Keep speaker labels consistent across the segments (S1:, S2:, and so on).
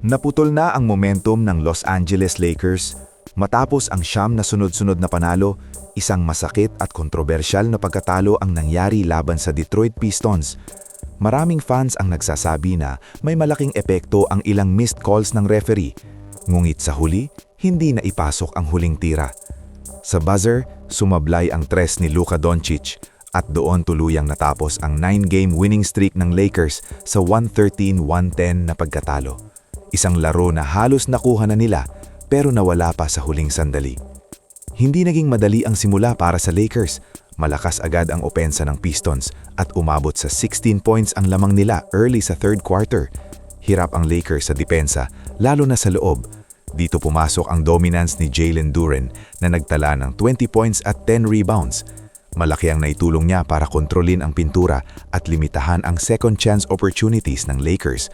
S1: Naputol na ang momentum ng Los Angeles Lakers matapos ang siyam na sunod-sunod na panalo, isang masakit at kontrobersyal na pagkatalo ang nangyari laban sa Detroit Pistons. Maraming fans ang nagsasabi na may malaking epekto ang ilang missed calls ng referee, ngunit sa huli, hindi na ipasok ang huling tira. Sa buzzer, sumablay ang tres ni Luka Doncic at doon tuluyang natapos ang 9-game winning streak ng Lakers sa 113-110 na pagkatalo. Isang laro na halos nakuha na nila pero nawala pa sa huling sandali. Hindi naging madali ang simula para sa Lakers. Malakas agad ang opensa ng Pistons at umabot sa 16 points ang lamang nila early sa third quarter. Hirap ang Lakers sa depensa, lalo na sa loob. Dito pumasok ang dominance ni Jalen Duren na nagtala ng 20 points at 10 rebounds. Malaki ang naitulong niya para kontrolin ang pintura at limitahan ang second chance opportunities ng Lakers.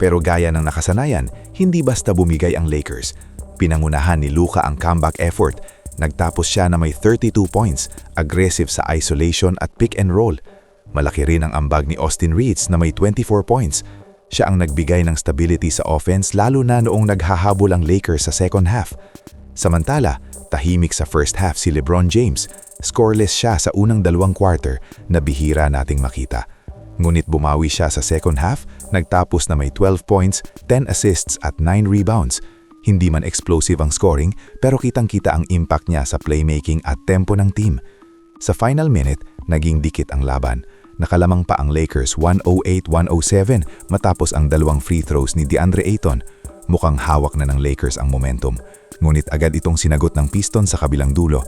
S1: Pero gaya ng nakasanayan, hindi basta bumigay ang Lakers. Pinangunahan ni Luka ang comeback effort. Nagtapos siya na may 32 points, aggressive sa isolation at pick and roll. Malaki rin ang ambag ni Austin Reeves na may 24 points. Siya ang nagbigay ng stability sa offense lalo na noong naghahabol ang Lakers sa second half. Samantala, tahimik sa first half si LeBron James. Scoreless siya sa unang dalawang quarter na bihira nating makita. Ngunit bumawi siya sa second half, nagtapos na may 12 points, 10 assists at 9 rebounds. Hindi man explosive ang scoring pero kitang-kita ang impact niya sa playmaking at tempo ng team. Sa final minute, naging dikit ang laban. Nakalamang pa ang Lakers 108-107 matapos ang dalawang free throws ni DeAndre Ayton. Mukhang hawak na ng Lakers ang momentum. Ngunit agad itong sinagot ng Pistons sa kabilang dulo.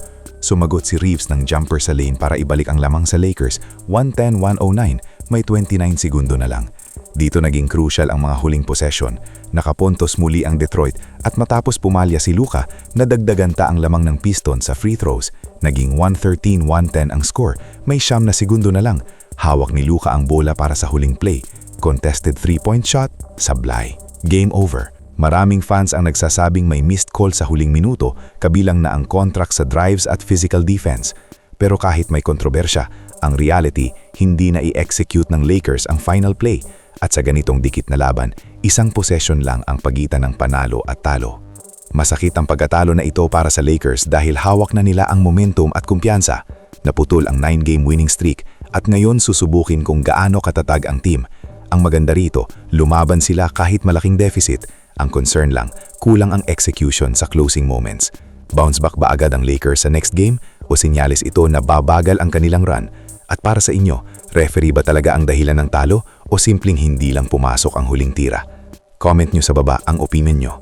S1: Sumagot si Reeves ng jumper sa lane para ibalik ang lamang sa Lakers 110-109, may 29 segundo na lang. Dito naging crucial ang mga huling possession. Nakapuntos muli ang Detroit at matapos pumalya si Luka, nadagdagan ta ang lamang ng Pistons sa free throws. Naging 113-110 ang score, may 9 na segundo na lang. Hawak ni Luka ang bola para sa huling play. Contested 3-point shot, sablay. Game over. Maraming fans ang nagsasabing may missed call sa huling minuto, kabilang na ang contract sa drives at physical defense. Pero kahit may kontrobersya, ang reality, hindi na i-execute ng Lakers ang final play. At sa ganitong dikit na laban, isang possession lang ang pagitan ng panalo at talo. Masakit ang pagkatalo na ito para sa Lakers dahil hawak na nila ang momentum at kumpiyansa. Naputol ang 9-game winning streak at ngayon susubukin kung gaano katatag ang team. Ang maganda rito, lumaban sila kahit malaking deficit. Ang concern lang, kulang ang execution sa closing moments. Bounce back ba agad ang Lakers sa next game o senyales ito na babagal ang kanilang run? At para sa inyo, referee ba talaga ang dahilan ng talo o simpleng hindi lang pumasok ang huling tira? Comment nyo sa baba ang opinion nyo.